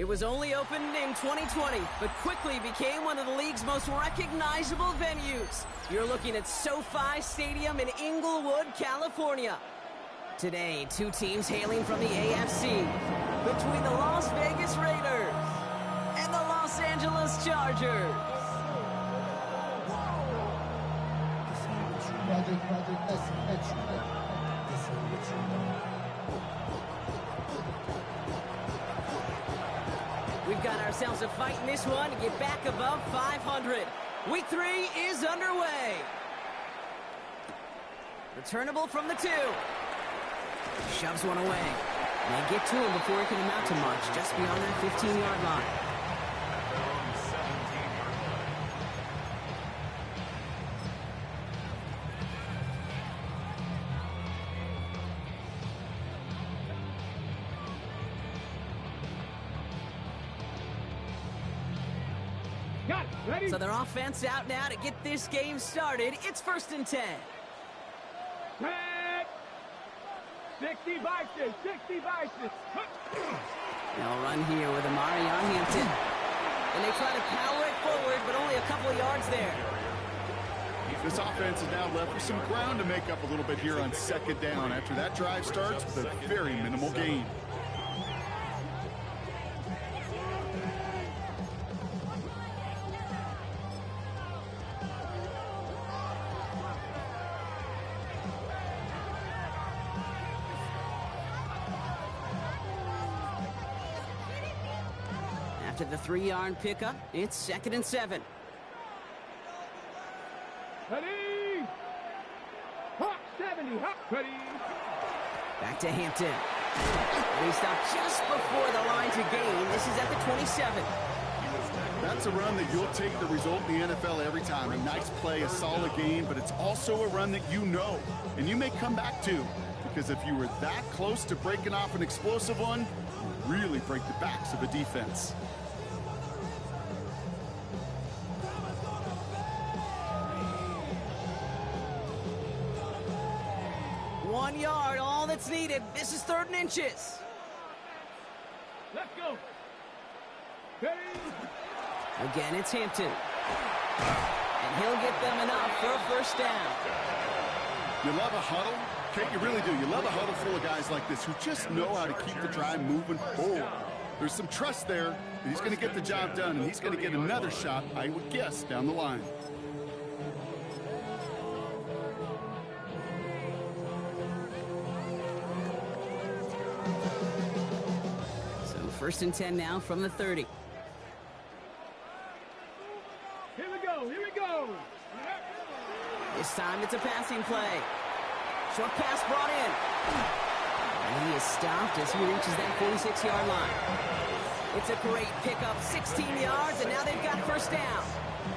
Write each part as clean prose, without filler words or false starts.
It was only opened in 2020, but quickly became one of the league's most recognizable venues. You're looking at SoFi Stadium in Inglewood, California. Today, two teams hailing from the AFC, between the Las Vegas Raiders and the Los Angeles Chargers. We've got ourselves a fight in this one to get back above 500. Week 3 is underway. Returnable from the 2. Shoves one away. May get to him before he can amount to much, just beyond that 15-yard line. Ready? So their offense out now to get this game started. It's 1st and 10. 10. 60 Bison, 60 Bison. They'll run here with Amari on Hampton. And they try to power it forward, but only a couple of yards there. This offense is now left with some ground to make up a little bit here on 2nd down after that drive starts with a very minimal gain. After the 3-yard pickup, it's 2nd and 7. Ready? Hot 70, hot. Ready? Back to Hampton. They stop just before the line to gain. This is at the 27. That's a run that you'll take the result in the NFL every time. A nice play, a solid game, but it's also a run that you know, and you may come back to, because if you were that close to breaking off an explosive one, you really break the backs of a defense. One yard, all that's needed. This is 3rd and inches. Let's go. Ready? Again, it's Hampton. And he'll get them enough for a 1st down. You love a huddle? Kate, you really do. You love a huddle full of guys like this who just know how to keep the drive moving forward. There's some trust there that he's going to get the job done, and he's going to get another shot, I would guess, down the line. So 1st and 10 now from the 30. Here we go, here we go. This time it's a passing play. Short pass brought in. And he is stopped as he reaches that 46-yard line. It's a great pickup, 16 yards, and now they've got 1st down.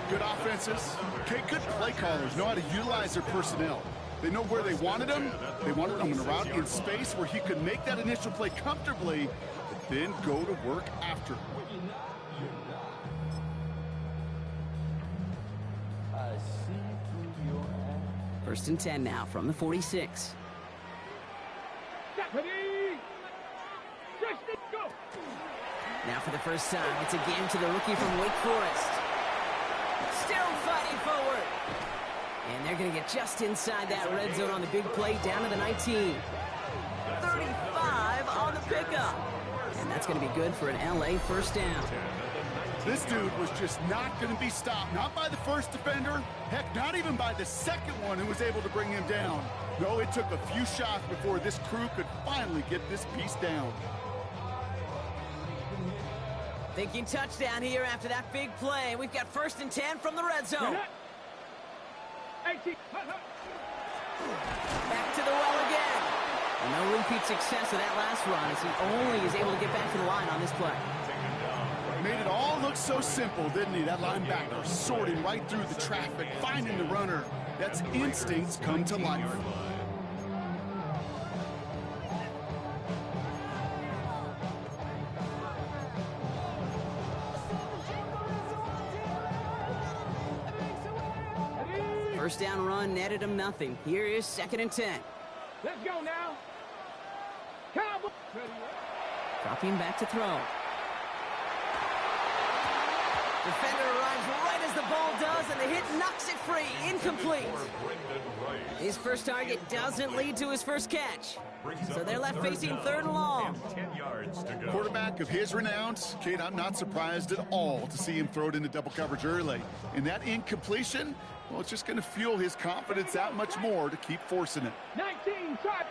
Good offenses. Okay, good play callers know how to utilize their personnel. They know where they wanted him. They wanted him in a route in space where he could make that initial play comfortably, but then go to work after. 1st and 10 now from the 46. Ready? 60, go. Now for the first time, it's again to the rookie from Wake Forest. Still fighting forward. And they're going to get just inside that red zone on the big play down to the 19. 35 on the pickup. And that's going to be good for an LA 1st down. This dude was just not going to be stopped. Not by the first defender. Heck, not even by the second one who was able to bring him down. No, it took a few shots before this crew could finally get this piece down. Thinking touchdown here after that big play. We've got 1st and 10 from the red zone. 18. Back to the well again. And no repeat success of that last run as he only is able to get back to the line on this play. Made it all look so simple, didn't he? That linebacker sorting right through the traffic, finding the runner. That's instincts come to life. First down run netted him nothing. Here is 2nd and 10. Let's go now. Cowboy. Dropping back to throw. Defender arrives right as the ball does, and the hit knocks it free. Incomplete. His first target doesn't lead to his first catch. So they're left facing 3rd and long. 10 yards to go. Quarterback of his renowns, Kate, I'm not surprised at all to see him throw it into double coverage early. And that incompletion, well, it's just going to fuel his confidence that much more to keep forcing it. 19, shot.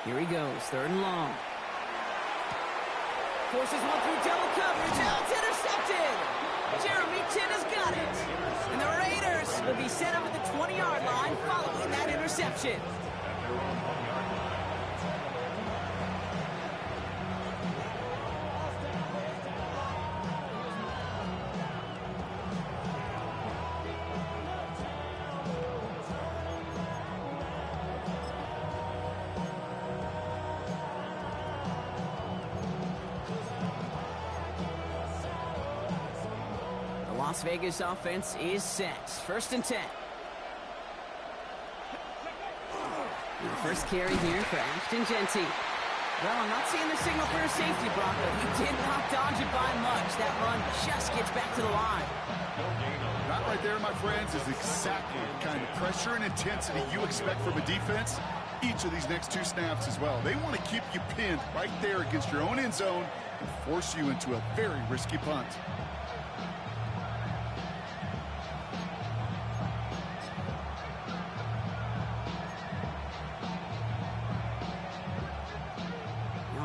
Here he goes, 3rd and long. Forces one through double coverage. Oh, it's intercepted. Jeremy Chin has got it. And the Raiders will be set up at the 20-yard line following that interception. Las Vegas offense is set. 1st and 10. The first carry here for Ashton Jeanty. Well, I'm not seeing the signal for a safety, Brock, but he did not dodge it by much. That run just gets back to the line. That right there, my friends, is exactly the kind of pressure and intensity you expect from a defense. Each of these next 2 snaps as well. They want to keep you pinned right there against your own end zone and force you into a very risky punt.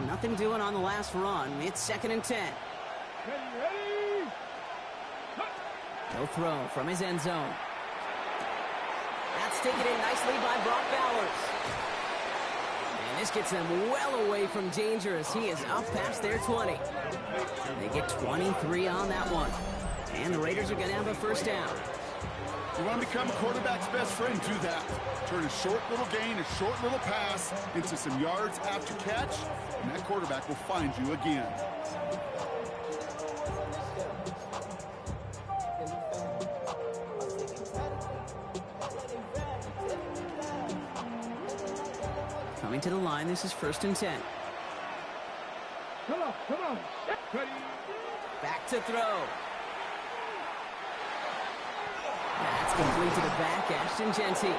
Nothing doing on the last run. It's 2nd and 10. Ready. No throw from his end zone. That's taken in nicely by Brock Bowers. And this gets them well away from danger as he is up past their 20. They get 23 on that one. And the Raiders are going to have a first down. You want to become a quarterback's best friend, do that. Turn a short little gain, a short little pass into some yards after catch, and that quarterback will find you again. Coming to the line, this is 1st and 10. Come on. Ready. Back to throw. That's complete to the back, Ashton Jeanty.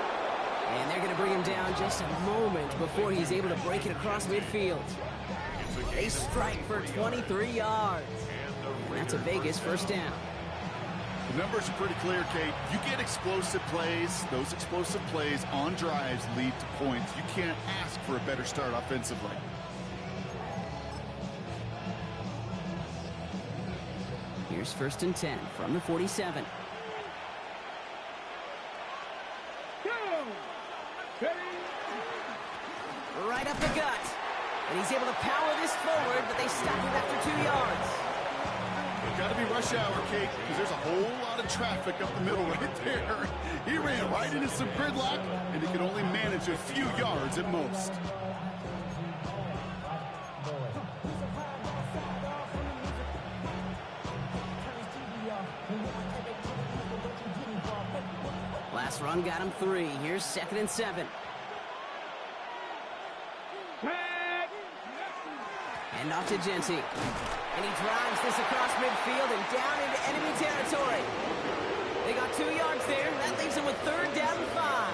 And they're going to bring him down just a moment before he's able to break it across midfield. They strike for 23 yards. And that's a Vegas first down. The numbers are pretty clear, Kate. You get explosive plays. Those explosive plays on drives lead to points. You can't ask for a better start offensively. Here's 1st and 10 from the 47. Right up the gut. And he's able to power this forward, but they stop him after 2 yards. It's got to be rush hour, Kate, because there's a whole lot of traffic up the middle right there. He ran right into some gridlock, and he could only manage a few yards at most. Last run got him 3. Here's 2nd and 7. And off to Jeanty. And he drives this across midfield and down into enemy territory. They got 2 yards there. That leaves them with 3rd down and 5.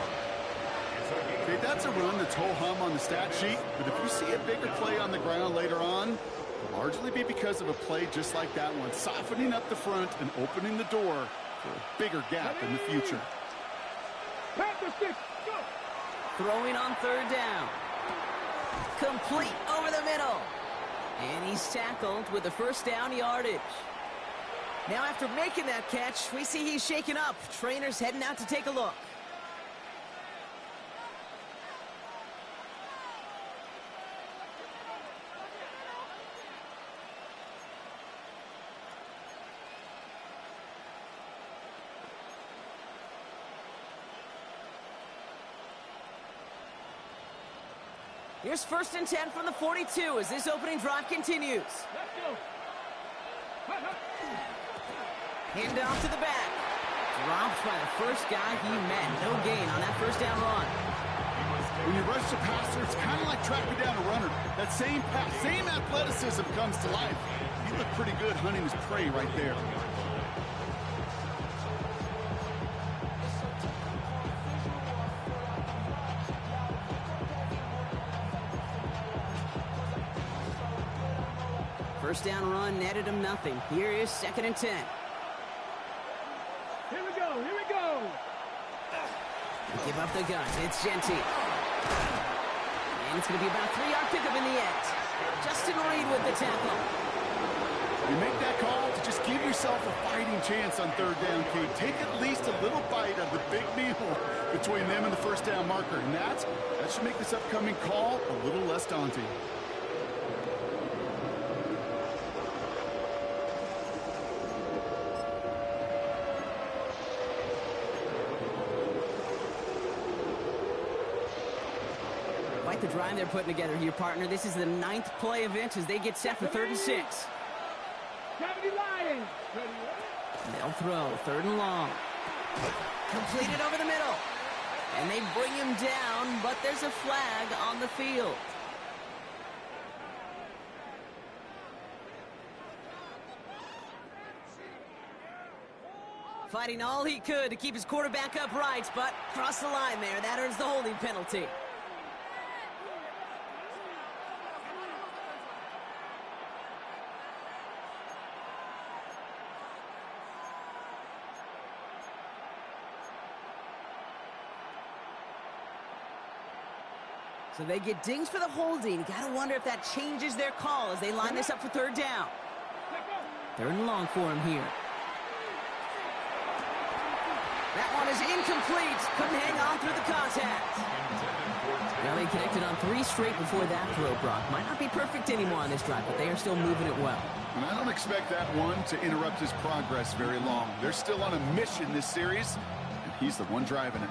Okay, that's a run that's ho-hum on the stat sheet, but if you see a bigger play on the ground later on, it'll largely be because of a play just like that one, softening up the front and opening the door for a bigger gap in the future. Throwing on 3rd down. Complete over the middle. And he's tackled with the first down yardage. Now after making that catch, we see he's shaken up. Trainers heading out to take a look. Here's 1st and 10 from the 42 as this opening drive continues. Let's go. Hand off to the back. Dropped by the first guy he met. No gain on that first down run. When you rush the passer, it's kind of like tracking down a runner. That same pass, same athleticism comes to life. He looked pretty good hunting his prey right there. First down run netted him nothing. Here is 2nd and 10. Here we go, here we go. Give up the guns. It's Genty. And it's going to be about a 3-yard pickup in the end. Justin Reed with the tackle. You make that call to just give yourself a fighting chance on 3rd down, Kate. Take at least a little bite of the big meal between them and the first down marker. And that should make this upcoming call a little less daunting. Quite the drive they're putting together here, partner. This is the 9th play event as they get set for 3rd and 6. They'll throw 3rd and long. Completed over the middle. And they bring him down, but there's a flag on the field. Fighting all he could to keep his quarterback upright, but crossed the line there. That earns the holding penalty. So they get dinged for the holding. Gotta wonder if that changes their call as they line this up for 3rd down. 3rd and long for him here. That one is incomplete. Couldn't hang on through the contact. Well, they connected on 3 straight before that throw, Brock. Might not be perfect anymore on this drive, but they are still moving it well. And I don't expect that one to interrupt his progress very long. They're still on a mission this series, and he's the one driving it.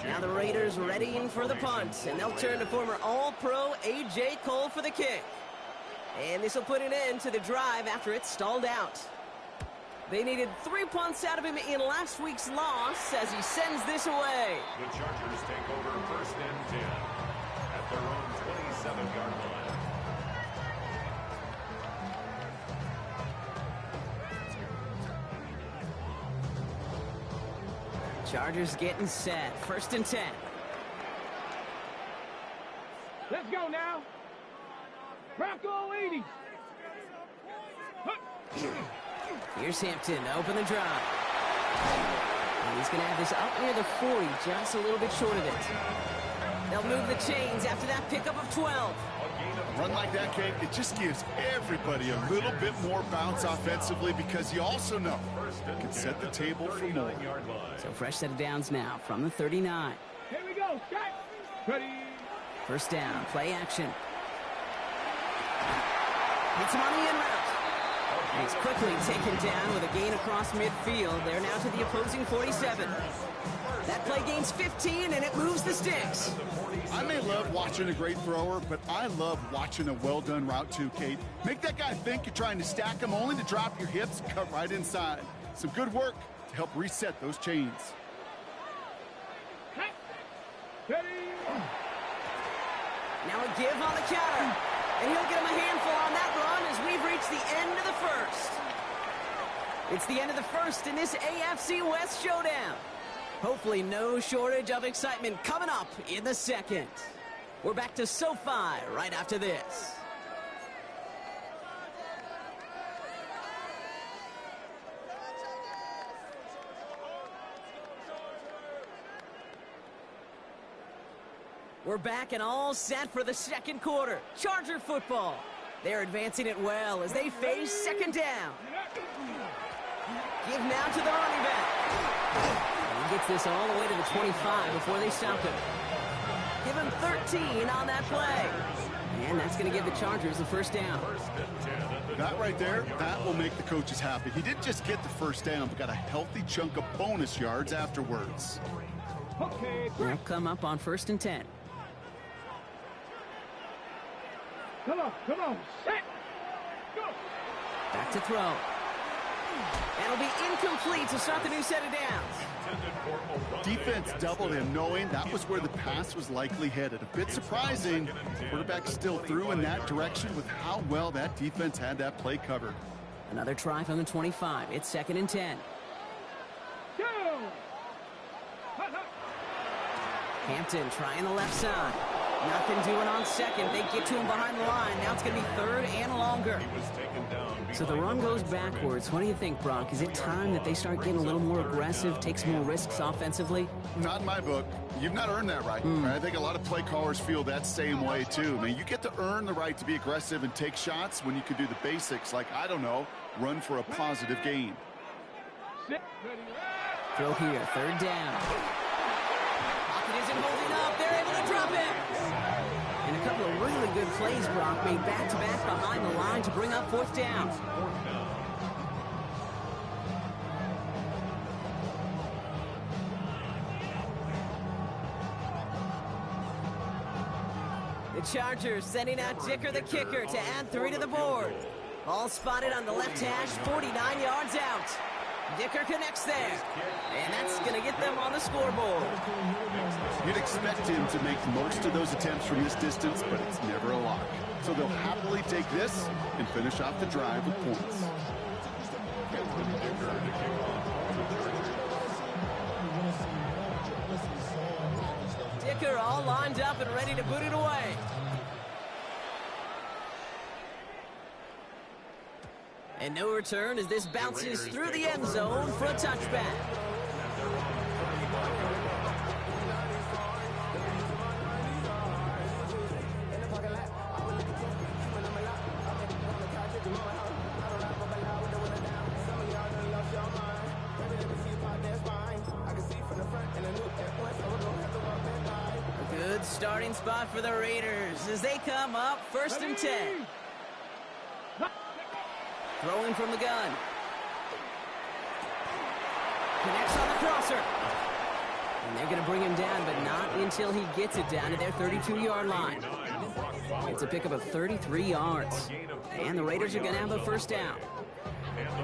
Now the Raiders readying for the punt, and they'll turn to former All-Pro A.J. Cole for the kick. And this will put an end to the drive after it stalled out. They needed 3 punts out of him in last week's loss as he sends this away. The Chargers take over 1st and 10 at their own 27-yard line. Chargers getting set. 1st and 10. Let's go now. Bronco 80. Here's Hampton to open the drive. And he's going to have this up near the 40, just a little bit short of it. They'll move the chains after that pickup of 12. A run like that, Kate, it just gives everybody a little bit more bounce offensively because you also know it can set the table for more. So fresh set of downs now from the 39. Here we go. Set. Ready. 1st down, play action. Hits him on the in route. And he's quickly taken down with a gain across midfield. They're now to the opposing 47. That play gains 15, and it moves the sticks. I may love watching a great thrower, but I love watching a well-done route too, Kate. Make that guy think you're trying to stack him only to drop your hips and cut right inside. Some good work to help reset those chains. Ready. Now a give on the counter. And he'll get him a handful on that run as we've reached the end of the 1st. It's the end of the 1st in this AFC West showdown. Hopefully no shortage of excitement coming up in the 2nd. We're back to SoFi right after this. We're back and all set for the 2nd quarter. Charger football. They're advancing it well as they face 2nd down. Give now to the running back. And he gets this all the way to the 25 before they stop him. Give him 13 on that play. And that's going to give the Chargers the 1st down. That right there, that will make the coaches happy. He didn't just get the 1st down, but got a healthy chunk of bonus yards afterwards. Okay, They'll come up on 1st and 10. Come on, come on. Set. Go. Back to throw. And it'll be incomplete to start the new set of downs. Defense doubled him, knowing that was where the pass was likely headed. A bit surprising. Quarterback still threw in that direction with how well that defense had that play covered. Another try from the 25. It's 2nd and 10. Go. Hampton trying the left side. Nothing doing on second. They get to him behind the line. Now it's going to be third and longer. He was taken down. So the run goes backwards. What do you think, Brock? Is it time that they start getting a little more aggressive, take some more risks offensively? Not in my book. You've not earned that right. I think a lot of play callers feel that same way, too. I mean, you get to earn the right to be aggressive and take shots when you could do the basics, like, I don't know, run for a positive gain. Throw here, third down. Pocket isn't holding up. They're able to drop it. And a couple of really good plays, Brock, made back-to-back behind the line to bring up fourth down. The Chargers sending out Dicker the kicker to add 3 to the board. All spotted on the left hash, 49 yards out. Dicker connects there, and that's going to get them on the scoreboard. You'd expect him to make most of those attempts from this distance, but it's never a lock. So they'll happily take this and finish off the drive with points. Dicker all lined up and ready to boot it away. And no return as this bounces through the end zone for a touchback. A good starting spot for the Raiders as they come up 1st and 10. Throwing from the gun. Connects on the crosser. And they're going to bring him down, but not until he gets it down to their 32-yard line. It's a pickup of 33 yards. And the Raiders are going to have a first down.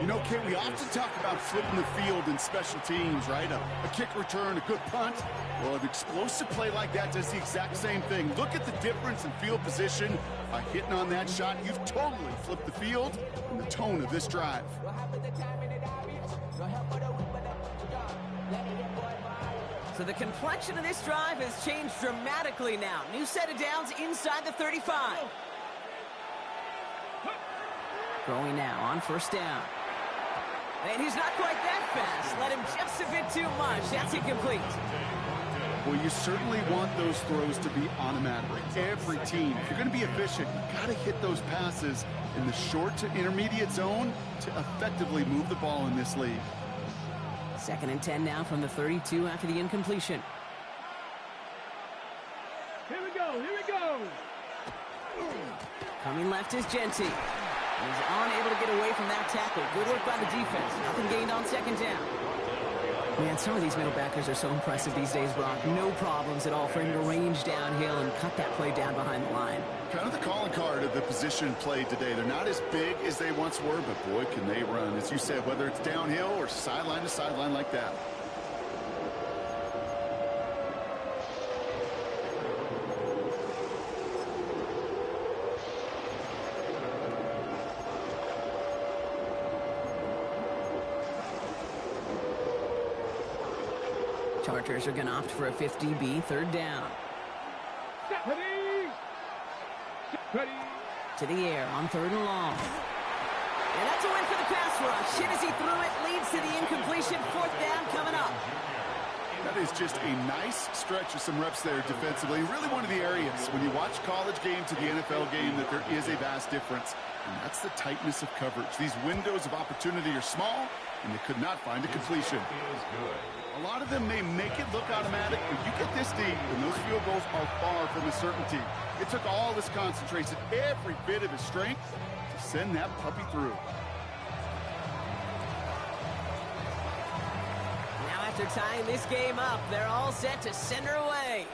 You know, Kit, we often talk about flipping the field in special teams, right? A kick return, a good punt. Well, an explosive play like that does the exact same thing. Look at the difference in field position. By hitting on that shot, you've totally flipped the field and the tone of this drive. So the complexion of this drive has changed dramatically now. New set of downs inside the 35. Throwing now on first down. And he's not quite that fast. Let him just a bit too much. That's incomplete. Well, you certainly want those throws to be automatic. Every team, if you're going to be efficient, you got to hit those passes in the short to intermediate zone to effectively move the ball in this league. 2nd and 10 now from the 32 after the incompletion. Here we go, here we go. Coming left is Genty. He's unable to get away from that tackle. Good work by the defense. Nothing gained on 2nd down. Man, some of these middle backers are so impressive these days, Brock. No problems at all for him to range downhill and cut that play down behind the line. Kind of the calling card of the position played today. They're not as big as they once were, but boy, can they run. As you said, whether it's downhill or sideline to sideline like that. Chargers are going to opt for a 50B, 3rd down. Ready. To the air on 3rd and long. And that's a win for the pass rush. Hit as he threw it, leads to the incompletion. 4th down coming up. That is just a nice stretch of some reps there defensively. Really one of the areas when you watch college game to the NFL game that there is a vast difference. And that's the tightness of coverage. These windows of opportunity are small, and they could not find a completion. A lot of them may make it look automatic, but you get this deep, and those field goals are far from a certainty. It took all his concentration, every bit of his strength, to send that puppy through. Now after tying this game up, they're all set to send her away.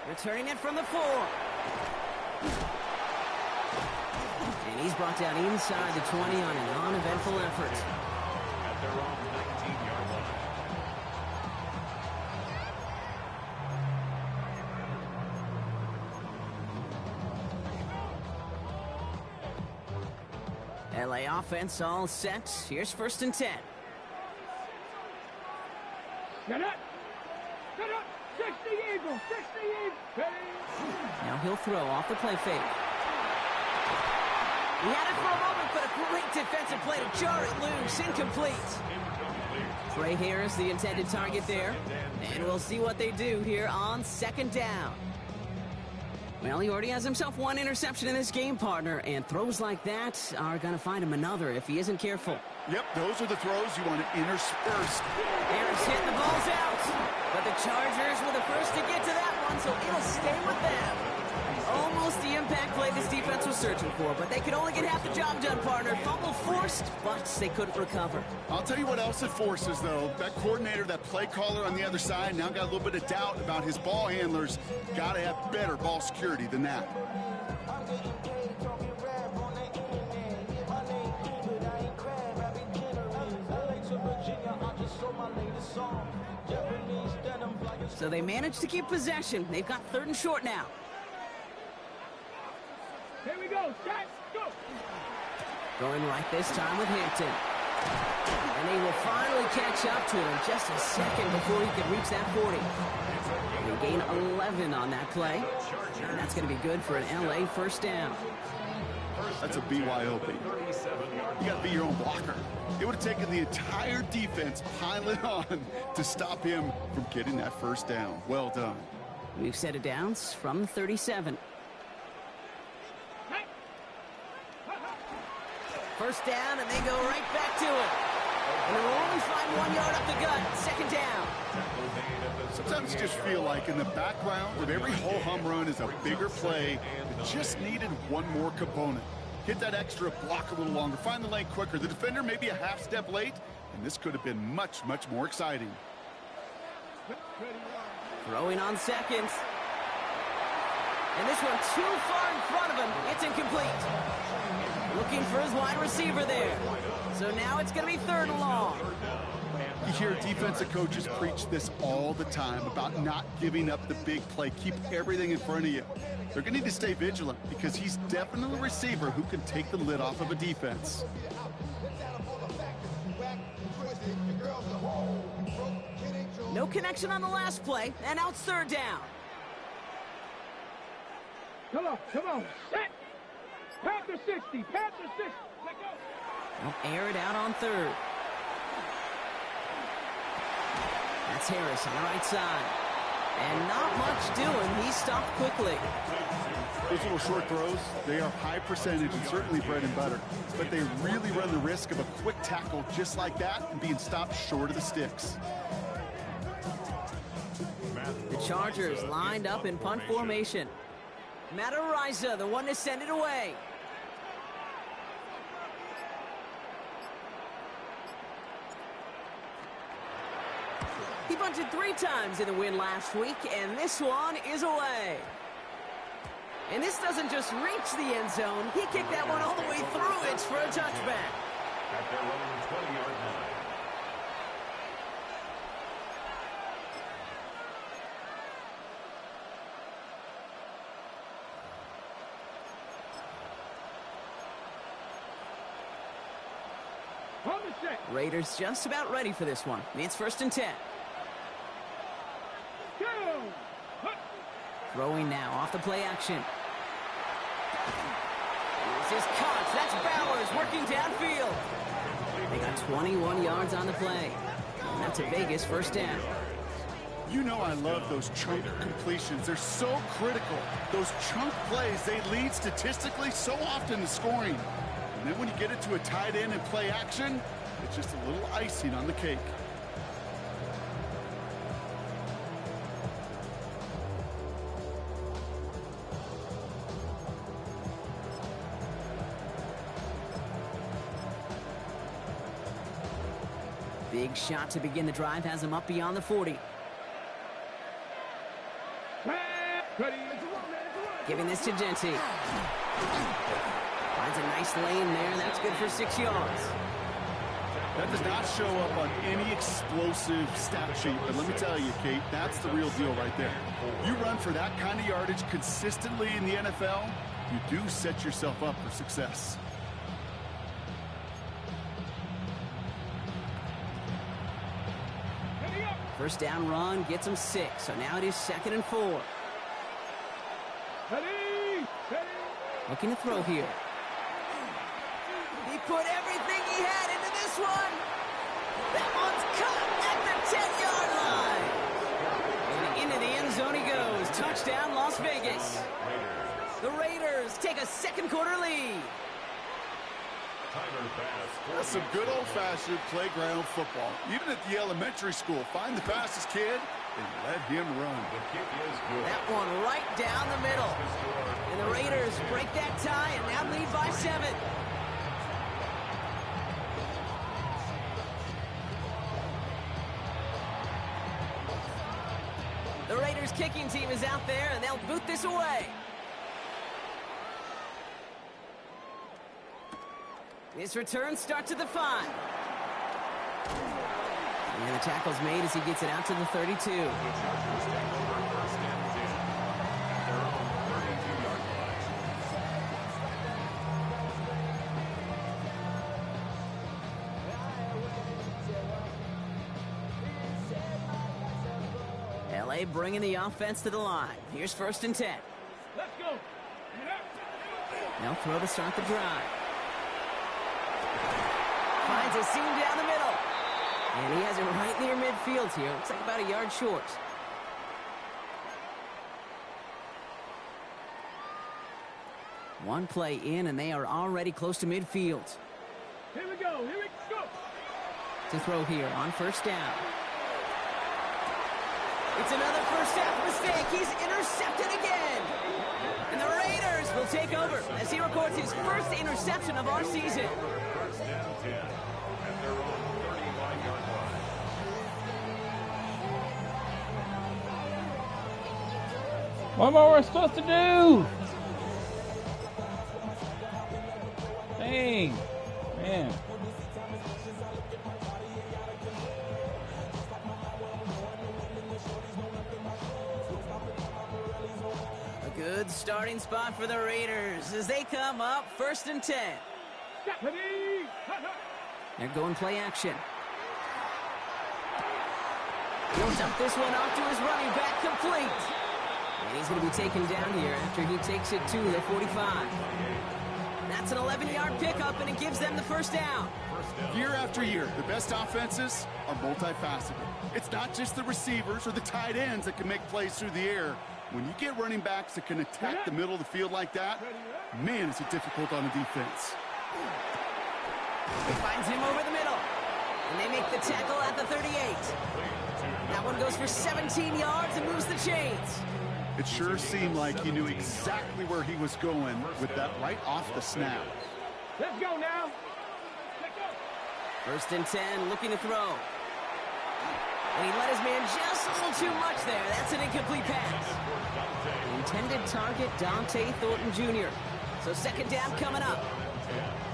Returning it from the 4. And he's brought down inside the 20 on an uneventful effort. At their own 19-yard line. LA offense all set. Here's 1st and 10. Get it. Eagle, 60 Eagle. Now he'll throw off the play fake. He had it for a moment, but a great defensive play to jar it loose. Incomplete. Trey Harris, the intended target there. And we'll see what they do here on second down. Well, he already has himself one interception in this game, partner, and throws like that are going to find him another if he isn't careful. Yep, those are the throws you want to intersperse. Harris hit, the ball's out. But the Chargers were the first to get to that one, so it'll stay with them. Almost the impact play this defense was searching for, but they could only get half the job done, partner. Fumble forced, but they couldn't recover. I'll tell you what else it forces, though. That coordinator, that play caller on the other side, now got a little bit of doubt about his ball handlers. Got to have better ball security than that. So they managed to keep possession. They've got third and short now. Here we go, set, go. Going right this time with Hampton. And he will finally catch up to him just a second before he can reach that 40. They gain 11 on that play. And that's going to be good for an LA first down. That's a BYOB. You got to be your own blocker. It would have taken the entire defense piling on to stop him from getting that first down. Well done. We've set it downs from 37. First down, and they go right back to it. And they'll only find 1 yard up the gut. Second down. Sometimes you just feel like in the background of every ho-hum run is a bigger play that just needed one more component. Hit that extra block a little longer. Find the lane quicker. The defender may be a half step late, and this could have been much, much more exciting. Throwing on seconds. And this one too far in front of him. It's incomplete. Looking for his wide receiver there. So now it's going to be third and long. You hear defensive coaches preach this all the time about not giving up the big play. Keep everything in front of you. They're going to need to stay vigilant because he's definitely a receiver who can take the lid off of a defense. No connection on the last play, and now it's third down. Come on, set. Panther 60, Panther 60. Let go. They'll air it out on third. That's Harris on the right side. And not much doing. He stopped quickly. Those little short throws, they are high percentage and certainly bread and butter. But they really run the risk of a quick tackle just like that and being stopped short of the sticks. The Chargers lined up in punt formation. Matt Ariza, the one to send it away. He punted 3 times in the win last week, and this one is away. And this doesn't just reach the end zone. He kicked that one all the way through it for a touchback. At their own 20-yard line. Raiders just about ready for this one. It's first and 10. Throwing now off the play action. Here's his catch. That's Bowers working downfield. They got 21 yards on the play. And that's a Vegas first down. You know I love those chunk completions. They're so critical. Those chunk plays, they lead statistically so often to scoring. And then when you get it to a tight end and play action, it's just a little icing on the cake. Big shot to begin the drive has him up beyond the 40. Giving this to Genty. Finds a nice lane there. That's good for 6 yards. That does not show up on any explosive stat sheet, but let me tell you, Kate, that's the real deal right there. You run for that kind of yardage consistently in the NFL, you do set yourself up for success. First down run gets him 6, so now it is 2nd and 4. Ready! Looking to throw here. He put everything he had into this one. That one's caught at the 10-yard line. And into the end zone he goes. Touchdown, Las Vegas. The Raiders take a second quarter lead. That's some good old-fashioned playground football. Even at the elementary school, find the fastest kid and let him run. That one right down the middle. And the Raiders break that tie and now lead by 7. The Raiders kicking team is out there and they'll boot this away. This return starts at the 5. And the tackle's made as he gets it out to the 32. LA bringing the offense to the line. Here's 1st and 10. Let's go. They'll throw to start the drive. Finds a seam down the middle. And he has it right near midfield here. Looks like about a yard short. One play in, and they are already close to midfield. Here we go. Here we go. To throw here on 1st down. It's another first half mistake. He's intercepted again. And the Raiders will take over as he records his first interception of our season. 1st and 10 at their own 35-yard line. What more we're supposed to do? Dang, man. A good starting spot for the Raiders as they come up 1st and 10. They're going play action. He'll dump this one off to his running back, complete. And he's going to be taken down here after he takes it to the 45. That's an 11-yard pickup, and it gives them the 1st down. Year after year, the best offenses are multifaceted. It's not just the receivers or the tight ends that can make plays through the air. When you get running backs that can attack the middle of the field like that, man, is it difficult on the defense. He finds him over the middle. And they make the tackle at the 38. That one goes for 17 yards and moves the chains. It sure seemed like he knew exactly where he was going with that right off the snap. Let's go now. Let's go. 1st and 10, looking to throw. And he let his man just a little too much there. That's an incomplete pass. The intended target, Dante Thornton Jr. So 2nd down coming up.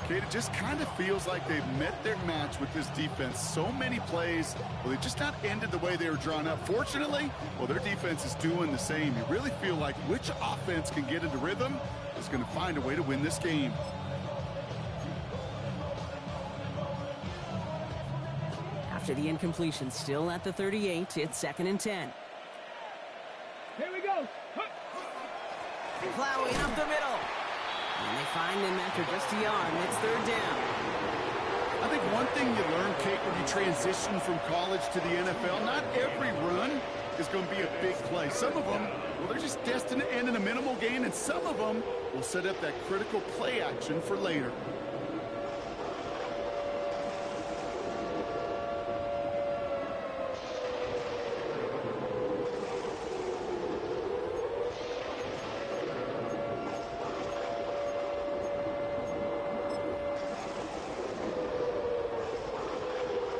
Kate, it just kind of feels like they've met their match with this defense. So many plays, well, they just not ended the way they were drawn up. Fortunately, well, their defense is doing the same. You really feel like which offense can get into rhythm is going to find a way to win this game. After the incompletion, still at the 38, it's 2nd and 10. Here we go. Plowing up the middle. And they find him after just a yard, and it's 3rd down. I think one thing you learn, Kate, when you transition from college to the NFL, not every run is going to be a big play. Some of them, well, they're just destined to end in a minimal gain, and some of them will set up that critical play action for later.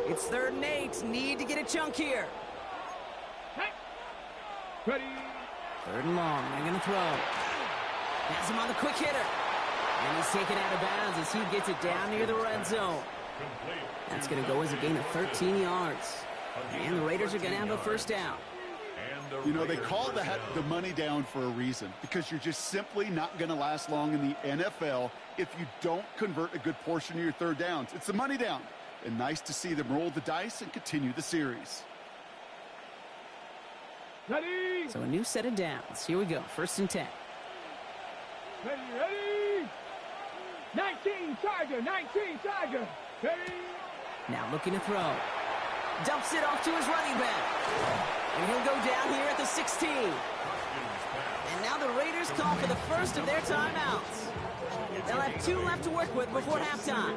It's 3rd and 8. Need to get a chunk here. Hey. Ready. 3rd and long. They're going to throw. Has him on the quick hitter. And he's taken out of bounds as he gets it down near the red zone. That's going to go as a gain of 13 yards. And the Raiders are going to have a 1st down. You know, they call that the money down for a reason, because you're just simply not going to last long in the NFL if you don't convert a good portion of your 3rd downs. It's the money down. And nice to see them roll the dice and continue the series. Ready. So a new set of downs. Here we go. 1st and 10. Ready, ready. 19, Tiger. 19, Tiger. Ready. Now looking to throw. Dumps it off to his running back. And he'll go down here at the 16. And now the Raiders call for the first of their timeouts. They'll have 2 left to work with before halftime.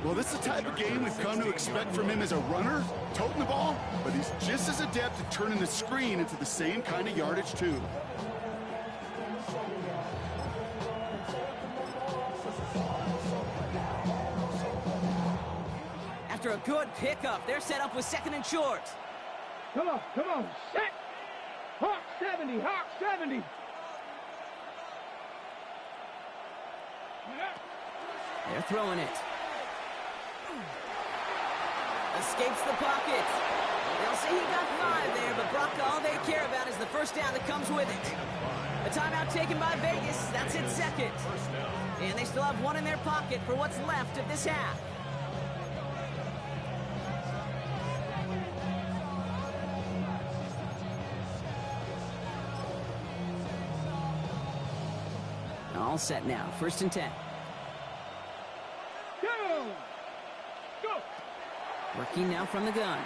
Well, this is the type of game we've come to expect from him as a runner, toting the ball, but he's just as adept at turning the screen into the same kind of yardage, too. After a good pickup, they're set up with 2nd and short. Come on, set. Hawk 70, Hawk 70. They're throwing it. Escapes the pocket. They'll say he got 5 there, but Brock, all they care about is the first down that comes with it. A timeout taken by Vegas. That's it, 2nd. And they still have 1 in their pocket for what's left of this half. All set now. 1st and 10. Go. Working now from the gun.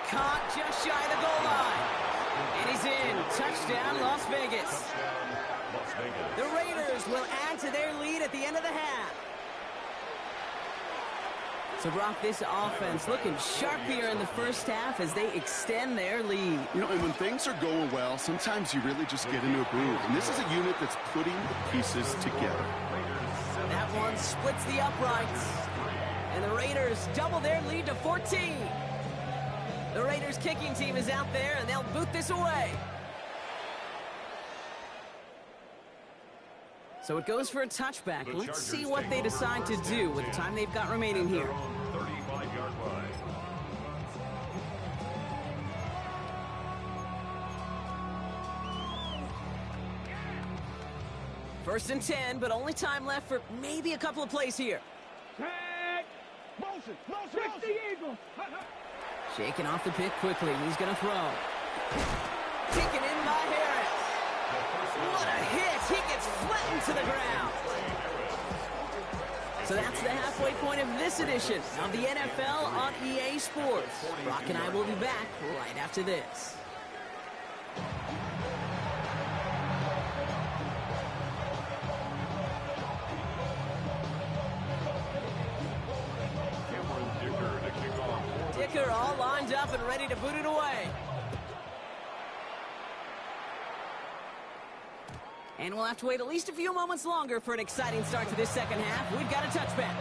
Caught just shy of the goal line. And he's in. Touchdown, Las Vegas. The Raiders will add to their lead at the end of the half. So, Brock, this offense looking sharp here in the first half as they extend their lead. You know, and when things are going well, sometimes you really just get into a groove. And this is a unit that's putting the pieces together. That one splits the uprights. And the Raiders double their lead to 14. The Raiders kicking team is out there, and they'll boot this away. So it goes for a touchback. Let's see what they decide to do with the time they've got remaining here. 35-yard line. First and 10, but only time left for maybe a couple of plays here. Tag. Motion. 60 Eagles. Shaking off the pick quickly. He's going to throw. Taken in by Harris. What a hit. He gets flattened to the ground. So that's the halfway point of this edition of the NFL on EA Sports. Brock and I will be back right after this. Dicker all lined up and ready to boot it away. And we'll have to wait at least a few moments longer for an exciting start to this second half. We've got a touchback.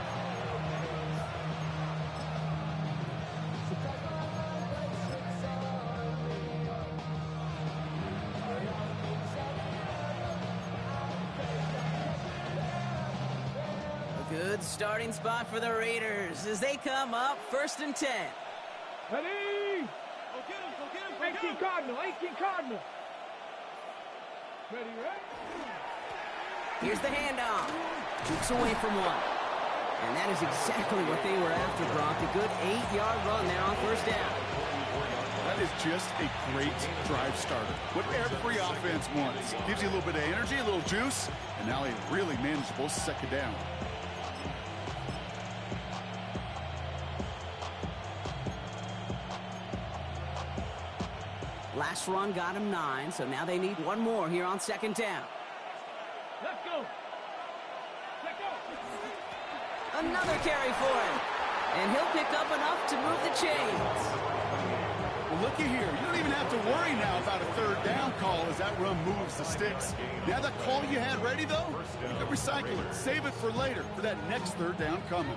A good starting spot for the Raiders as they come up 1st and 10. Ready. Go get him. 18 Cardinal. Ready. Here's the handoff. Keeps away from one. And that is exactly what they were after, Brock. A good 8-yard run there on 1st down. That is just a great drive starter. What every offense wants. Gives you a little bit of energy, a little juice, and now a really manageable 2nd down. Last run got him 9, so now they need one more here on 2nd down. Let's go. Another carry for him. And he'll pick up enough to move the chains. Well, looky here. You don't even have to worry now about a 3rd down call as that run moves the sticks. Now that call you had ready, though, you can recycle it. Save it for later for that next 3rd down coming.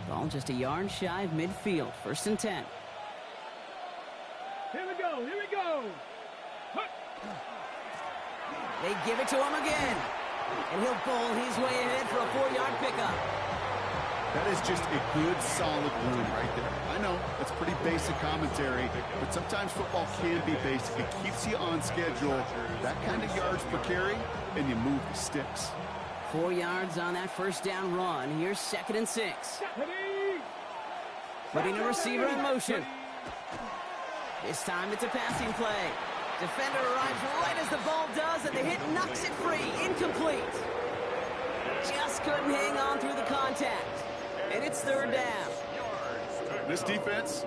Ball just a yard shy of midfield. 1st and 10. Here we go. They give it to him again. And he'll bowl his way ahead for a 4-yard pickup. That is just a good, solid run right there. I know, that's pretty basic commentary, but sometimes football can be basic. It keeps you on schedule, that kind of yards per carry, and you move the sticks. 4 yards on that first down run. Here's 2nd and 6. Putting a receiver in motion. This time it's a passing play. Defender arrives right as the ball does, and the hit knocks it free. Incomplete. Just couldn't hang on through the contact. And it's 3rd down. This defense,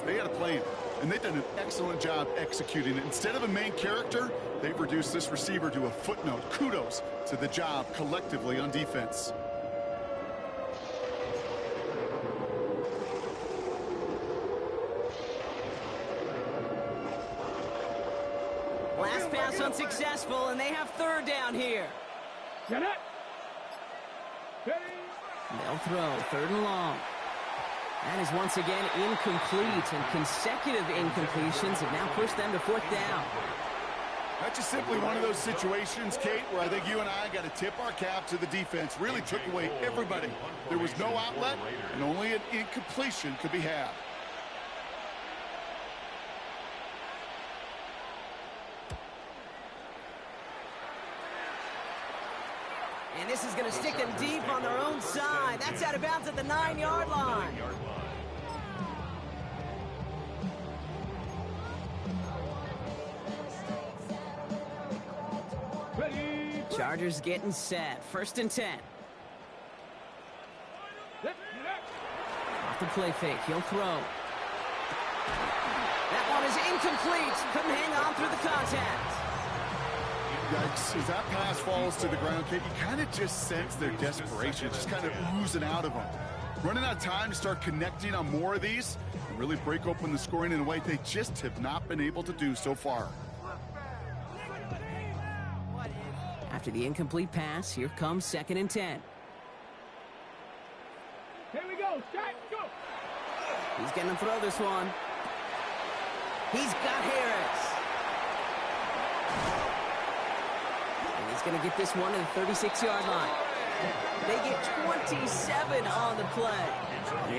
they had a plan. And they've done an excellent job executing it. Instead of a main character, they've reduced this receiver to a footnote. Kudos to the job collectively on defense. Last pass unsuccessful, and they have 3rd down here. They'll throw 3rd and long. That is once again incomplete, and consecutive incompletions have now pushed them to 4th down. That's just simply one of those situations, Kate, where I think you and I got to tip our cap to the defense. Really took away everybody. There was no outlet, and only an incompletion could be had. And this is going to stick them deep on their own side. That's out of bounds at the 9-yard line. Chargers getting set. 1st and 10. Off the play fake. He'll throw. That one is incomplete. Couldn't hang on through the contact. Yikes. As that pass falls to the ground, Kate, you kind of just sense their desperation, just kind of oozing out of them. Running out of time to start connecting on more of these and really break open the scoring in a way they just have not been able to do so far. After the incomplete pass, here comes 2nd and 10. Here we go. Strike, go. He's going to throw this one. He's got Harris. And he's going to get this one to the 36-yard line. They get 27 on the play.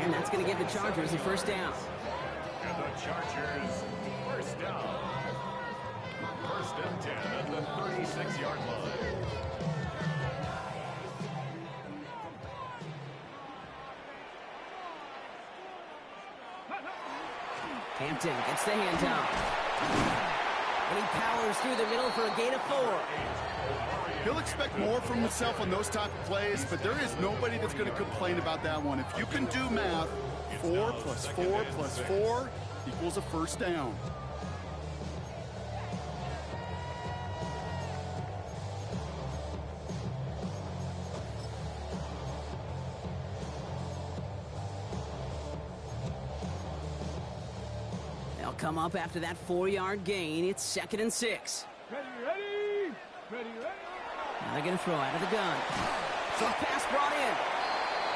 And that's going to give the Chargers a 1st down. And the Chargers, 1st down. 1st and 10 at the 36-yard line. Hampton gets the handout. And he powers through the middle for a gain of 4. He'll expect more from himself on those type of plays, but there is nobody that's going to complain about that one. If you can do math, 4 plus 4 plus 4 equals a 1st down. They'll come up after that 4-yard gain. It's 2nd and 6. Ready. Now they're going to throw out of the gun. So pass brought in.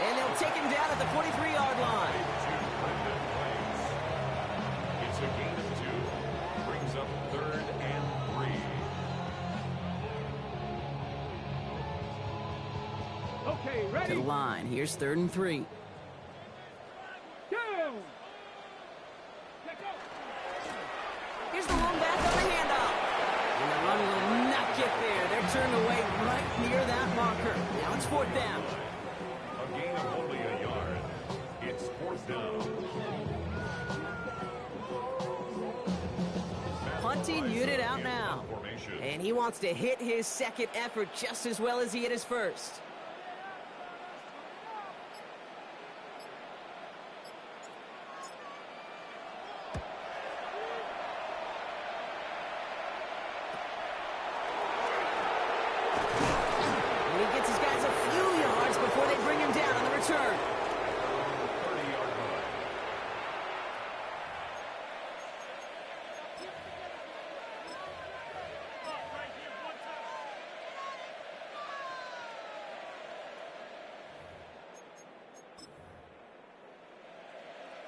And they'll take him down at the 43-yard line. It's a gain of 2. Brings up 3rd and 3. Okay, ready. To the line. Here's 3rd and 3. Down. Here's the long back on the handoff. And the run will not get there. They're turned away right near that marker. Now it's 4th down. A gain of only a yard. It's 4th down. Punting unit out now. And he wants to hit his 2nd effort just as well as he hit his 1st.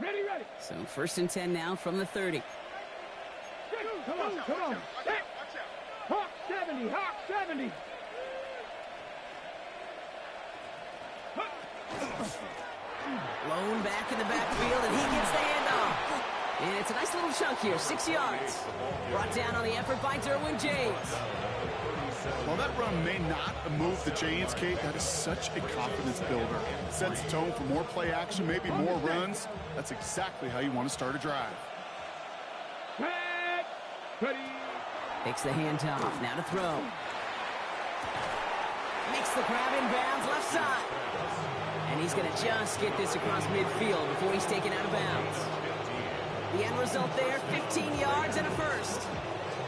Ready. So 1st and 10 now from the 30. Come on. Hawk 70. Blown back in the backfield, and he gets the handoff. And it's a nice little chunk here, 6 yards. Brought down on the effort by Derwin James. While that run may not move the chains, Kate, that is such a confidence builder. Sets the tone for more play action, maybe more runs. That's exactly how you want to start a drive. Takes the handoff, now to throw. Makes the grab in bounds, left side. And he's going to just get this across midfield before he's taken out of bounds. The end result there, 15 yards and a first.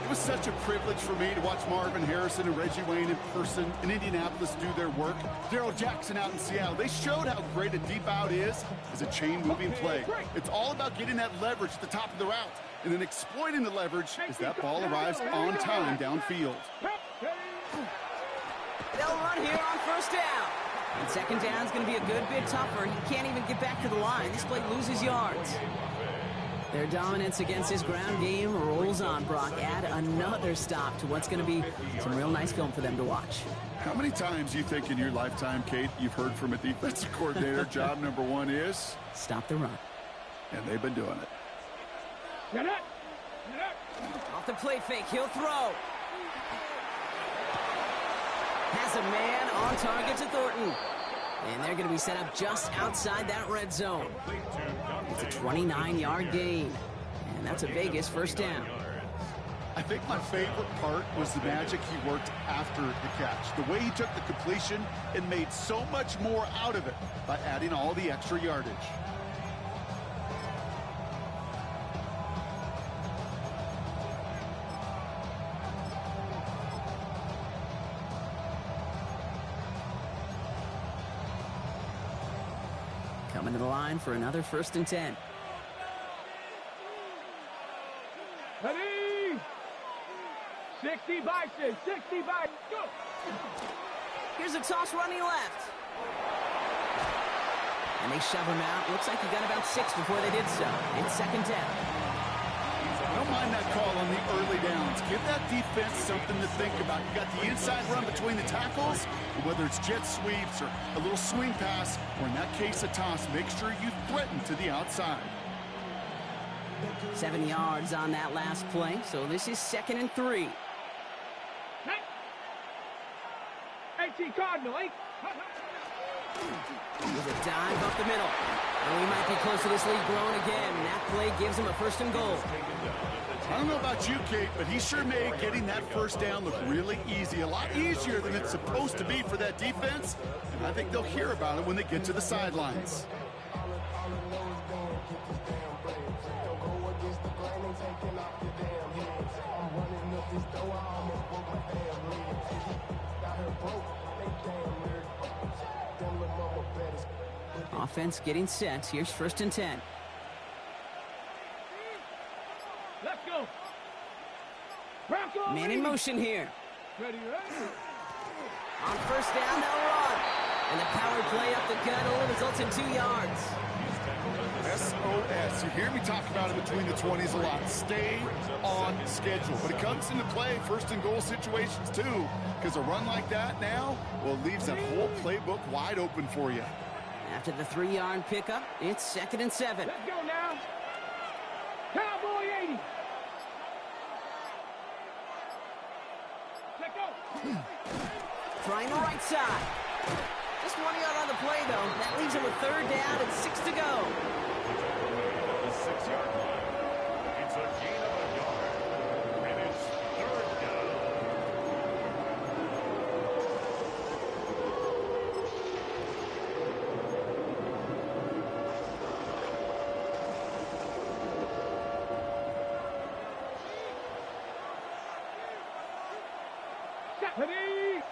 It was such a privilege for me to watch Marvin Harrison and Reggie Wayne in person in Indianapolis do their work. Darrell Jackson out in Seattle. They showed how great a deep out is as a chain-moving play. It's all about getting that leverage at the top of the route and then exploiting the leverage as that ball arrives on time downfield. They'll run here on first down. And second down is going to be a good bit tougher. He can't even get back to the line. This play loses yards. Their dominance against his ground game rolls on, Brock. Add another stop to what's going to be some real nice film for them to watch. How many times do you think in your lifetime, Kate, you've heard from a defensive coordinator, job number one is? Stop the run. And they've been doing it. Get it! Off the play fake, he'll throw. Has a man on target to Thornton. And they're going to be set up just outside that red zone. It's a 29-yard gain. And that's a Vegas first down. I think my favorite part was the magic he worked after the catch. The way he took the completion and made so much more out of it by adding all the extra yardage. Coming to the line for another 1st and 10. Ready? 60 by 6, 60 by go. Here's a toss running left. And they shove him out. Looks like he got about 6 before they did so. It's second down. I don't mind that call on the early downs. Give that defense something to think about. You got the inside run between the tackles, and whether it's jet sweeps or a little swing pass, or in that case a toss, make sure you threaten to the outside. 7 yards on that last play, so this is 2nd and 3. 18 Cardinal, 8. With a dive up the middle. And we might be close to this lead growing again. And that play gives him a 1st and goal. I don't know about you, Kate, but he sure made getting that first down look really easy. A lot easier than it's supposed to be for that defense. And I think they'll hear about it when they get to the sidelines. Offense getting set. Here's 1st and 10. Let's go. Bronco Man in motion here. ready. On first down, they'll run. And the power play up the gut only results in 2 yards. SOS. You hear me talk about it between the 20s a lot. Stay on schedule. But it comes into play 1st and goal situations too. Because a run like that now, well, it leaves that whole playbook wide open for you. After the 3-yard pickup, it's 2nd and 7. Let's go now. Cowboy 80. Let's go. Trying the right side. Just 1 yard on the play, though. That leaves him with 3rd down and 6 to go. The 6-yard line. It's a gain of a yard. And it's 3rd down. Ready.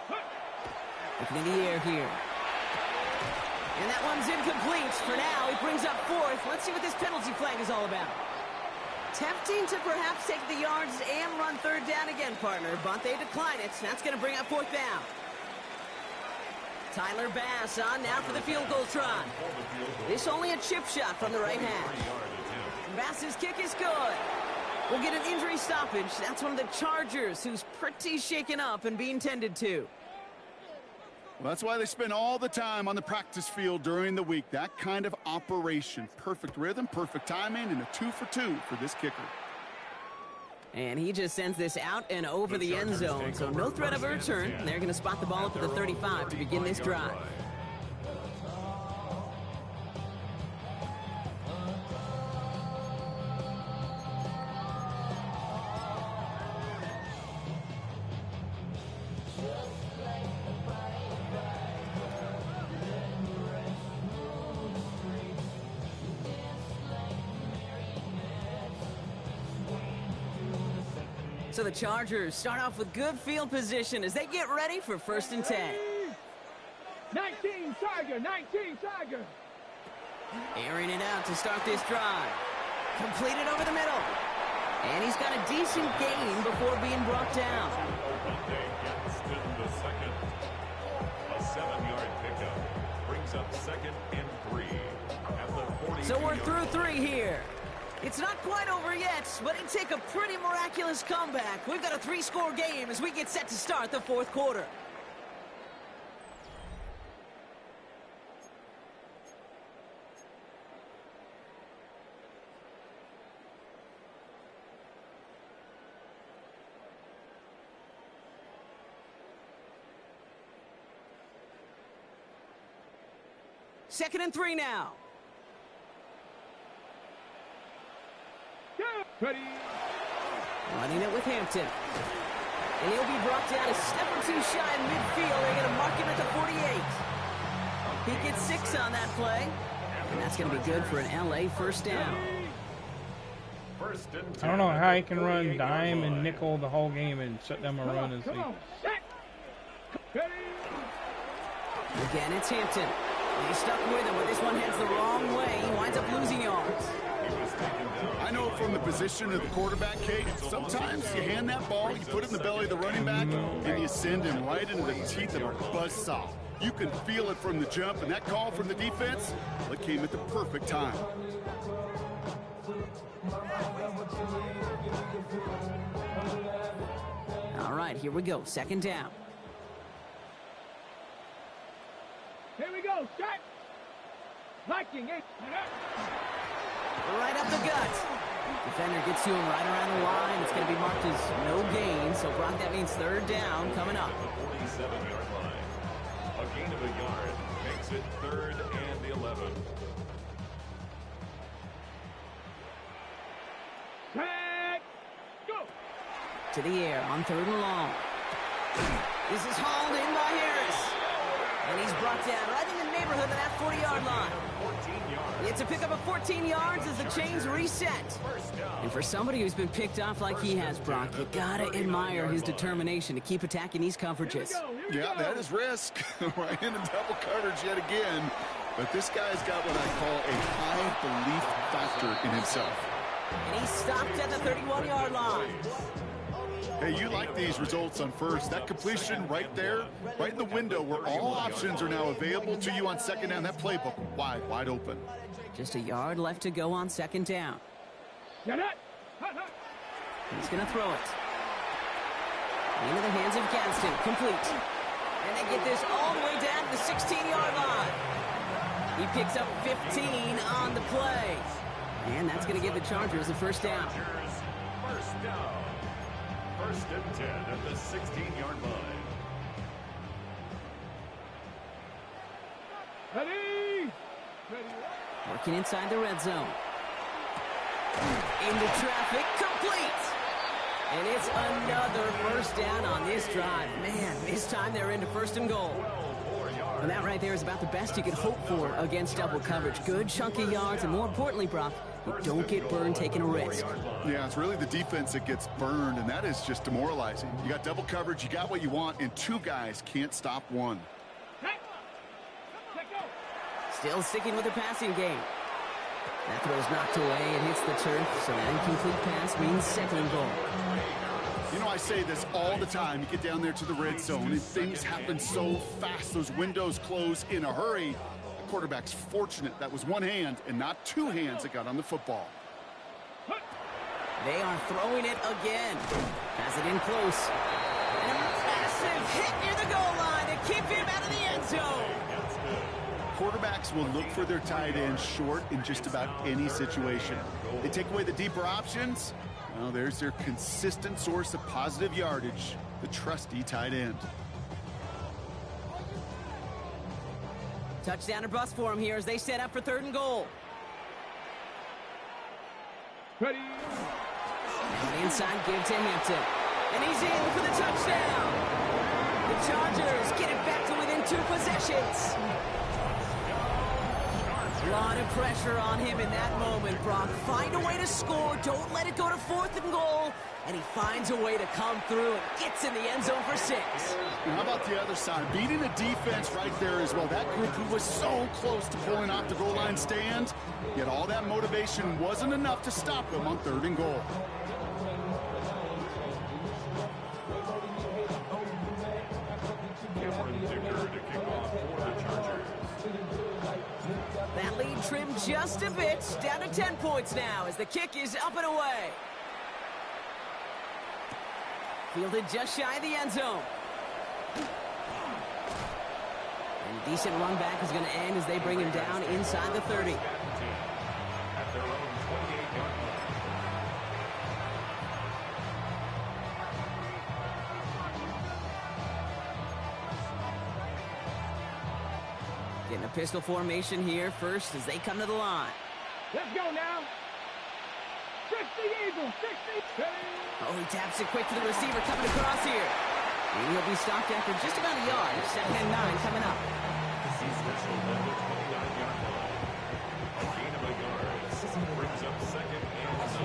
Looking in the air here. And that one's incomplete. For now, he brings up 4th. Let's see what this penalty flag is all about. Tempting to perhaps take the yards and run 3rd down again, partner. But they decline it. That's going to bring up 4th down. Tyler Bass on now for the field goal try. This only a chip shot from the right hash. Bass's kick is good. We'll get an injury stoppage. That's one of the Chargers who's pretty shaken up and being tended to. Well, that's why they spend all the time on the practice field during the week. That kind of operation. Perfect rhythm, perfect timing, and a 2 for 2 for this kicker. And he just sends this out and over the end zone, so no threat of a return. They're going to spot the ball up at the 35 to begin this drive. So the Chargers start off with good field position as they get ready for 1st and 10. 19 Tiger, 19 Tiger. Airing it out to start this drive. Completed over the middle. And he's got a decent gain before being brought down. Gets to the second. A 7-yard pickup brings up 2nd and 3 at the 40. So we're through 3 here. It's not quite over yet, but it'd take a pretty miraculous comeback. We've got a 3-score game as we get set to start the 4th quarter. Second and 3 now. Ready. Running it with Hampton. And he'll be brought down a step or 2 shy in midfield. They're going to mark him at the 48. He gets 6 on that play. And that's going to be good for an LA first down. I don't know how he can run dime and nickel the whole game and shut down my run. Come on. Set. Ready. Again, it's Hampton. And he's stuck with him, but this one heads the wrong way. He winds up losing yards. I know from the position of the quarterback, Kate, sometimes you hand that ball, you put it in the belly of the running back, and you send him right into the teeth of a buzzsaw. You can feel it from the jump, and that call from the defense, well, it came at the perfect time. All right, here we go. 2nd down. Here we go. Set. Liking it. Right up the gut. Defender gets to him right around the line. It's going to be marked as no gain. So, Brock, that means 3rd down coming up. The 47-yard line. A gain of a yard makes it 3rd and 11. Set. Go. To the air on 3rd and long. This is hauled in by Harris. And he's brought down right in the neighborhood of that 40-yard line. 14 yards. It's a pickup of 14 yards as the chains reset. And for somebody who's been picked off like he has, Brock, you gotta admire his determination to keep attacking these coverages. Yeah, that is risk. Right into double coverage yet again. But this guy's got what I call a high belief factor in himself. And he's stopped at the 31-yard line. Hey, you like these results on first. That completion right there, right in the window where all options are now available to you on 2nd down. That playbook wide open. Just a yard left to go on 2nd down. Get it. He's going to throw it. Into the hands of Gadsden. Complete. And they get this all the way down to the 16-yard line. He picks up 15 on the play. And that's going to give the Chargers a 1st down. First down. 1st and 10 at the 16-yard line. Ready. Working inside the red zone. Into traffic. Complete. And it's another 1st down on this drive. Man, this time they're into 1st and goal. And that right there is about the best you can hope for against double coverage. Good chunky yards, and more importantly, Brock, you don't get burned taking a risk. Yeah, it's really the defense that gets burned, and that is just demoralizing. You got double coverage, you got what you want, and 2 guys can't stop one. Still sticking with the passing game. That throw's knocked away. It hits the turf, so that incomplete pass means 2nd and goal. You know, I say this all the time. You get down there to the red zone, and things happen so fast. Those windows close in a hurry. The quarterback's fortunate that was 1 hand and not 2 hands that got on the football. They are throwing it again. Has it in close. And a massive massive hit near the goal line to keep him out of the end zone. Quarterbacks will look for their tight end short in just about any situation. They take away the deeper options. Well, there's their consistent source of positive yardage, the trusty tight end. Touchdown or bust for him here as they set up for 3rd and goal. Ready. Now the inside give to Hampton. And he's in for the touchdown. The Chargers get it back to within 2 possessions. A lot of pressure on him in that moment, Brock. Find a way to score. Don't let it go to 4th and goal. And he finds a way to come through and gets in the end zone for 6. And how about the other side? Beating the defense right there as well. That group who was so close to pulling off the goal line stand, yet all that motivation wasn't enough to stop them on 3rd and goal. That lead trimmed just a bit, down to 10 points now as the kick is up and away. Fielded just shy of the end zone. And a decent run back is going to end as they bring him down inside the 30. At their own 28-yard line. Getting a pistol formation here first as they come to the line. Let's go now. 60 Eagles, 60. Oh, he taps it quick to the receiver coming across here. And he'll be stopped after just about a yard. 2nd and 9 coming up. He's whistled at the 29-yard line. A gain of a yard brings up 2nd and 9.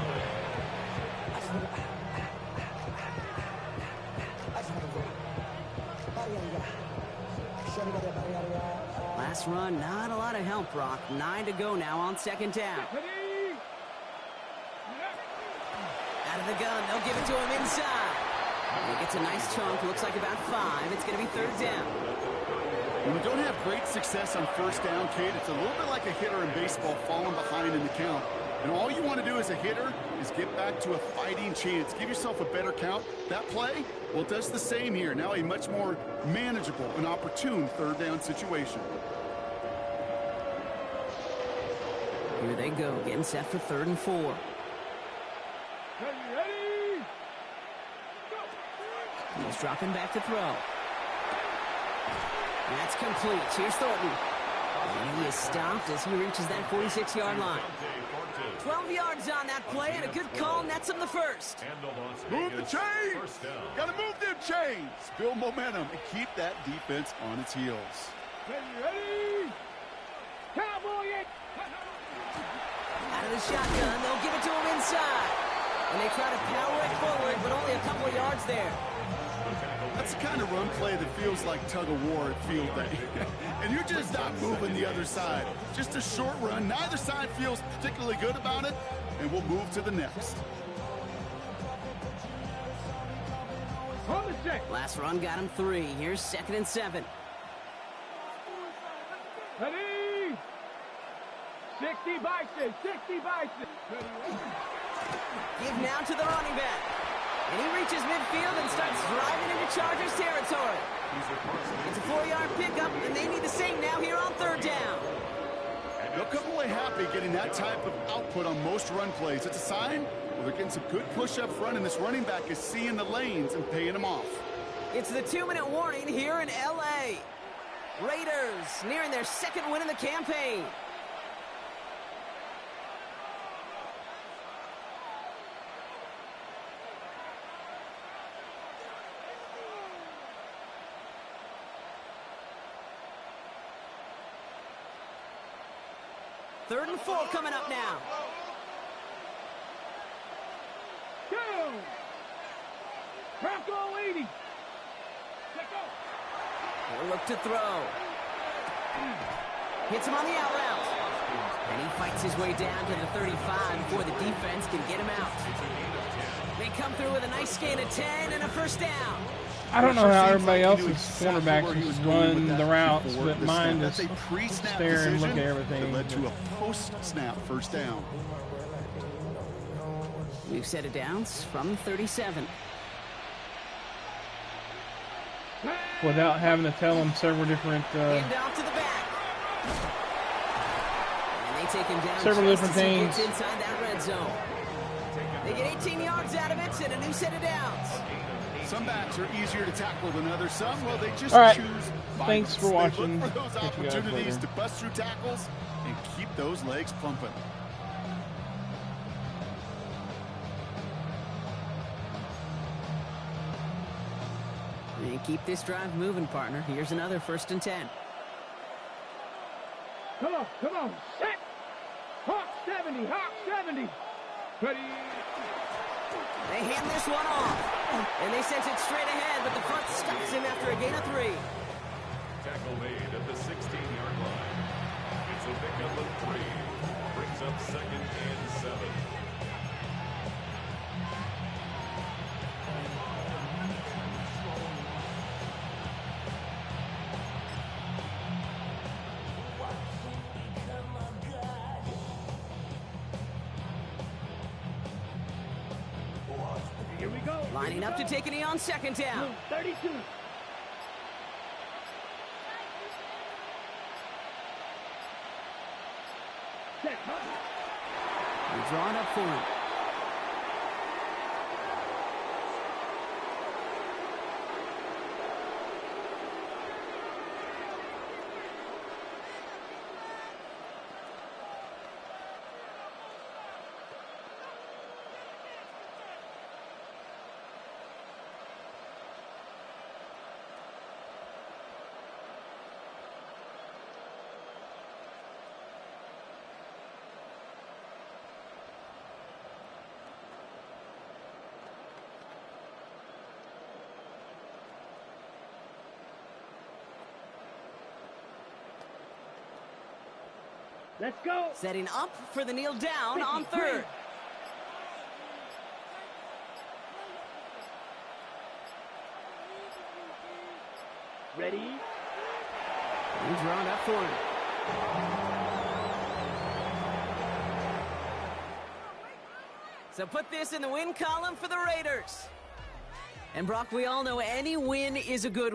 Last run, not a lot of help, Brock. 9 to go now on 2nd down. Out of the gun, they'll give it to him inside. And he gets a nice chunk, looks like about 5. It's going to be 3rd down. When you don't have great success on 1st down, Kate, it's a little bit like a hitter in baseball falling behind in the count. And all you want to do as a hitter is get back to a fighting chance. Give yourself a better count. That play, well, it does the same here. Now a much more manageable and opportune 3rd down situation. Here they go, getting set for 3rd and 4. Ready? He's dropping back to throw. That's complete. Here's Thornton. And he is stopped as he reaches that 46-yard line. 12 yards on that play, and a good call nets him the first. Move the chains! Gotta move them chains! Build momentum and keep that defense on its heels. Ready? Cowboy it! Out of the shotgun, they'll give it to him inside. And they try to power it forward, but only a couple of yards there. That's the kind of run play that feels like tug-of-war at field day. And you're just not moving the other side. Just a short run. Neither side feels particularly good about it, and we'll move to the next. On the check. Last run got him 3. Here's 2nd and 7. Ready? 60 Bison, 60 Bison. Give now to the running back. And he reaches midfield and starts driving into Chargers territory. It's a 4-yard pickup, and they need the same now here on 3rd down. They'll come away happy getting that type of output on most run plays. It's a sign, well, they're getting some good push up front, and this running back is seeing the lanes and paying them off. It's the 2-minute warning here in L.A. Raiders nearing their 2nd win in the campaign. Third and 4 coming up now. Go! Bronco 80. Let go. He'll look to throw. Hits him on the out route. And he fights his way down to the 35 before the defense can get him out. They come through with a nice gain of 10 and a 1st down. I don't know how everybody else's quarterbacks just run the routes, but mine just stare and look at everything. That led to a post-snap 1st down. We've set it down from 37. without having to tell them several different Handoff to the back. And they take him down several just different as he things. gets inside that red zone. They get 18 yards out of it and a new set of downs. Some backs are easier to tackle than others. Some, well, they just All right. choose violence. Thanks for watching. They look for those Catch you guys opportunities later. to bust through tackles and keep those legs pumping. And keep this drive moving, partner. Here's another 1st and 10. Come on, set. Hawk 70, Hawk 70. Ready. They hand this one off. And they sent it straight ahead, but the front stops him after a gain of 3. Tackle made at the 16-yard line. It's a pickup of 3. Brings up 2nd and 7. Here we go. Lining up to take a knee on 2nd down. 32. Set. They're drawn up for him. Let's go. Setting up for the kneel down on 3rd. Ready. He's drawn up for him. So put this in the win column for the Raiders. And Brock, we all know any win is a good win.